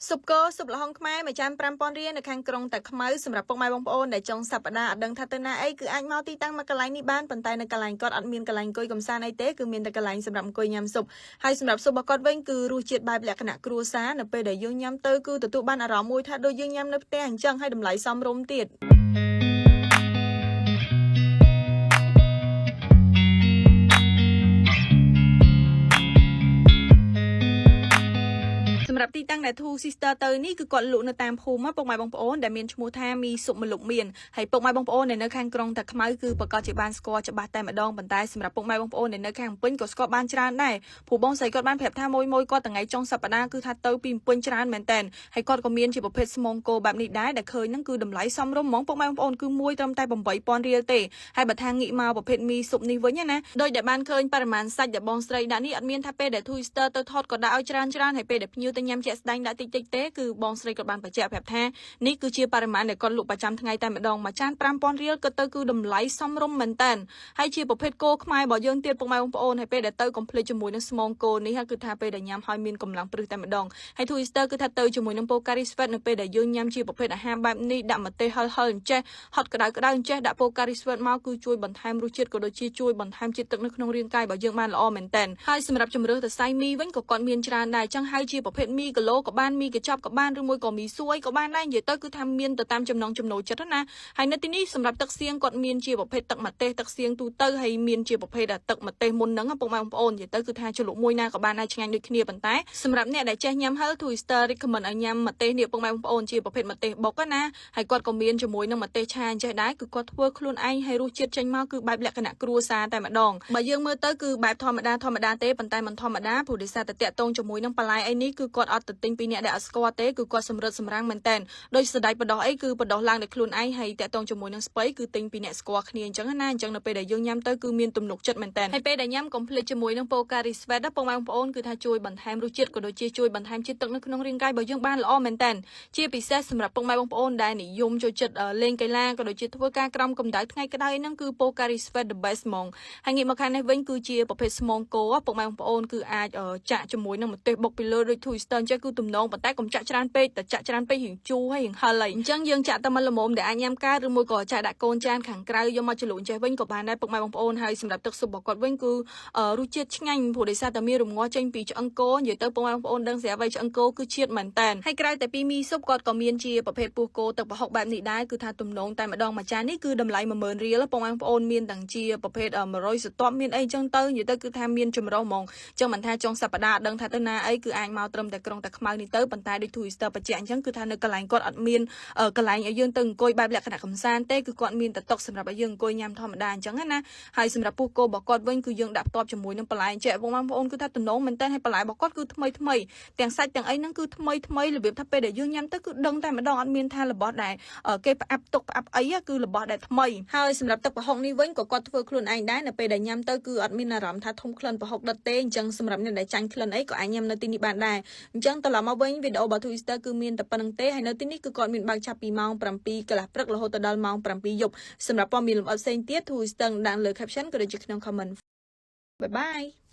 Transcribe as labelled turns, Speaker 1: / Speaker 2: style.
Speaker 1: សុបកោសុបលហុងខ្មែរមួយចាំ5,000រៀលនៅខាងក្រុងតាខ្មៅសម្រាប់ពុកម៉ែបងប្អូនដែលចង់សប្តាហ៍អត់ដឹងថាទៅណាអីគឺអាចមកទីតាំងមកកន្លែងនេះបានប៉ុន្តែនៅកន្លែងគាត់អត់មានកន្លែងអង្គុយកំសាន្តអីទេគឺមានតែកន្លែងសម្រាប់អង្គុយញ៉ាំស៊ុបហើយសម្រាប់ស៊ុបរបស់គាត់វិញគឺរសជាតិបែបលក្ខណៈគ្រួសារនៅពេលដែលយើងញ៉ាំទៅគឺទទួលបានអារម្មណ៍មួយថាដូចយើងញ៉ាំនៅផ្ទះអញ្ចឹងហើយតម្លៃសមរម្យទៀតសម្រាប់ទីតាំងដែល Two Sister ទៅនេះគឺគាត់លក់នៅតាមភូមិពុកម៉ែបងប្អូនដែលមានឈ្មោះថាមីសុបមលុកមានហើយពុកម៉ែបងប្អូនដែលនៅខាងក្រុងតាខ្មៅគឺប្រកាសជាបានស្គាល់ច្បាស់តែម្ដងប៉ុន្តែសម្រាប់ពុកម៉ែបងប្អូនដែលនៅខាងពេញក៏ស្គាល់បានច្រើនដែរព្រោះបងស្រីគាត់បានប្រាប់ថាមួយគាត់ថ្ងៃចុងសប្តាហ៍គឺថាទៅពីពេញច្រើនមែនតើហើយគាត់ក៏មានជាប្រភេទស្មងគោបែបនេះដែរដែលឃើញហ្នឹងគឺតម្លៃសមរម្យហ្មងពុកម៉ែបងប្អូនគឺមួយត្រឹមតែ8,000រៀលទេហើយបើថាងាកមកប្រភេទមីសុបនេះវិញណាដោយដែលបានឃើញបរិមាណសាច់ដែលបងស្រីដាក់នេះអត់មានថាពេលដែល Two Sister ទៅថតក៏ដាក់ឲ្យច្រើនហើយពេលដែលភ្ញៀវទៅញ៉ាំជាក់ស្ដែងដាក់តិចទេគឺបងស្រីគាត់បានបញ្ជាក់ប្រាប់ថានេះគឺជាបរិមាណដែលគាត់លក់ប្រចាំថ្ងៃតែម្ដងមួយចាន5,000រៀលក៏ទៅគឺតម្លៃសមរម្យមែនតើហើយជាប្រភេទគោខ្មែររបស់យើងទៀតពុកម៉ែបងប្អូនហើយពេលដែលទៅកុំភ្លេចជាមួយនឹងស្មងគោនេះគឺថាពេលដែលញ៉ាំហើយមានកម្លាំងព្រឹសតែម្ដងហើយ Twister គឺថាទៅជាមួយនឹង Pocari Sweat នៅពេលដែលយើងញ៉ាំជាប្រភេទអាហារបែបនេះដាក់ម្ទេសហឹរអញ្ចេះហត់ក្តៅអញ្ចេះដាក់ Pocari Sweat មកគឺជួយបន្ថែមរសជាតិក៏ដូចជាជួយបន្ថែមជាតិទឹកនៅក្នុងរាងកាយរបស់យើងបានល្អមែនតើហើយសម្រាប់ជំរឿសសរសៃមីវិញក៏គាត់មានច្រើនដែរចឹងហើយជាប្រភេទមីគីឡូក៏បានមីកញ្ចប់ក៏បានឬមួយក៏មីសួយក៏បានដែរនិយាយទៅគឺថាមានទៅតាមចំណង់ចំណូលចិត្តណាហើយនៅទីនេះសម្រាប់ទឹកសៀងគាត់មានជាប្រភេទទឹកម្ទេសទឹកសៀងទូទៅហើយមានជាប្រភេទទឹកម្ទេសមុនហ្នឹងពុកម៉ែបងប្អូននិយាយទៅគឺថាជ្រលក់មួយណាក៏បានដែរឆ្ងាញ់ដូចគ្នាប៉ុន្តែសម្រាប់អ្នកដែលចេះញ៉ាំហឹរ Twister recommend ឲ្យញ៉ាំម្ទេសនេះពុកម៉ែបងប្អូនជាប្រភេទម្ទេសបុកណាហើយគាត់ក៏មានជាមួយនឹងម្ទេសឆាអញ្ចេះដែរគឺគាត់ធ្វើខ្លួនឯងហើយរសជាតិចេញមកគឺបែបលក្ខណៈគ្រួសារតែម្ដងបើយើងមើលទៅគឺបែបធម្មតាទេប៉ុន្តែមិនធម្មតាព្រោះដោយសារតែតាក់ទងជាមួយនឹងបន្លែអីនេះគឺគាត់អត់ទៅទិញពីអ្នកដែលអត់ស្គាល់ទេគឺគាត់សម្រិតសម្រាំងមែនតើដោយស្ដេចបដោះអីគឺបដោះឡើងដោយខ្លួនឯងហើយតាក់ទងជាមួយនឹងស្ពៃគឺទិញពីអ្នកស្គាល់គ្នាអញ្ចឹងណាអញ្ចឹងនៅពេលដែលយើងញ៉ាំទៅគឺមានទំនុកចិត្តមែនតើហើយពេលដែលញ៉ាំកុំភ្លេចជាមួយនឹង Pocari Sweat ពុកម៉ែបងប្អូនគឺថាជួយបន្ថែមរសជាតិក៏ដូចជាជួយបន្ថែមជាតិទឹកនៅក្នុងរាងកាយរបស់យើងបានល្អមែនតើជាពិសេសសម្រាប់ពុកម៉ែបងប្អូនដែលនិយមចូលចិត្តលេងកីឡាក៏ដូចជាធ្វើការក្រោមកម្ដៅថ្ងៃក្ដៅហ្នឹងគឺ Pocari Sweat the best ហ្មងហើយងាកមកខាងនេះវិញគឺជាប្រភេទស្មងគោពុកម៉ែបងប្អូនគឺអាចចាក់ជាមួយនឹងម្ទេសបុកពីលើដូច Twister អញ្ចឹងគឺទំនងប៉ុន្តែកុំចាក់ច្រើនពេកតែចាក់ច្រើនពេករៀងជូរហើយរៀងហឹរហើយអញ្ចឹងយើងចាក់តែមកល្មមដែលអាចញ៉ាំកើតឬមួយក៏ចាក់ដាក់កូនចានខាងក្រៅយកមកជ្រលក់ចេះវិញក៏បានដែរពុកម៉ែបងប្អូនហើយសម្រាប់ទឹកស៊ុបរបស់គាត់វិញគឺរសជាតិឆ្ងាញ់ព្រោះដោយសារតែមានរងាស់ចេញពីឆ្អឹងគោនិយាយទៅពុកម៉ែបងប្អូនដឹងស្រាប់ហើយឆ្អឹងគោគឺជាតិមែនតើហើយក្រៅតែពីមីស៊ុបគាត់ក៏មានជាប្រភេទពោះគោទឹកប្រហុកបែបនេះដែរគឺថាទំនងតែម្ដងមួយចាននេះគឺតម្លៃ10,000រៀលពុកម៉ែបងប្អូនមានទាំងជាប្រភេទ100សតប់មានអីអញ្ចឹងទៅនិយាយទៅគឺថាមានចម្រុះហ្មងអញ្ចឹងមិនថាចុងសប្តាហ៍ដឹងថាទៅណាអីគឺអាចមកត្រឹមតែក្រុងតែខ្មៅនេះទៅប៉ុន្តែដូច Twister បញ្ជាក់អញ្ចឹងគឺថានៅកន្លែងគាត់អត់មានកន្លែងឲ្យយើងទៅអង្គុយបែបលក្ខណៈកំសាន្តទេគឺគាត់មានតែតុសម្រាប់ឲ្យយើងអង្គុយញ៉ាំធម្មតាអញ្ចឹងណាហើយសម្រាប់ពោះគោរបស់គាត់វិញគឺយើងដាក់ផ្ទាប់ជាមួយនឹងបន្លែអញ្ចឹងបងប្អូនគឺថាទំនងមែនតើហើយបន្លែរបស់គាត់គឺថ្មីទាំងសាច់ទាំងអីហ្នឹងគឺថ្មីរបៀបថាពេលដែលយើងញ៉ាំទៅគឺដឹងតែម្ដងអត់មានថារបស់ដែលគេផ្អាប់ទុកផ្អាប់អីគឺរបស់ដែលថ្មីហើយសម្រាប់ទឹកប្រហុកនេះវិញក៏គាត់ធ្វើខ្លួនឯងដែរនៅពេលដែលញ៉ាំទៅគឺអត់មានអារម្មណ៍ថាធំក្លិនប្រហុកដិតទេអញ្ចឹងសម្រាប់អ្នកដែលចាញ់ក្លិនអីក៏អាចញ៉ាំនៅទីនេះបានដែរអញ្ចឹងត្រឡប់មកវិញវីដេអូរបស់ Twister គឺមានតែប៉ុណ្្នឹងទេហើយនៅទីនេះគឺគាត់មានបើកចាប់ពីម៉ោង7 កន្លះព្រឹករហូតដល់ម៉ោង7 យប់សម្រាប់ព័ត៌មានលម្អិតផ្សេងទៀត Twister ដាក់លើ caption ក៏ដូចជាក្នុង comment Bye bye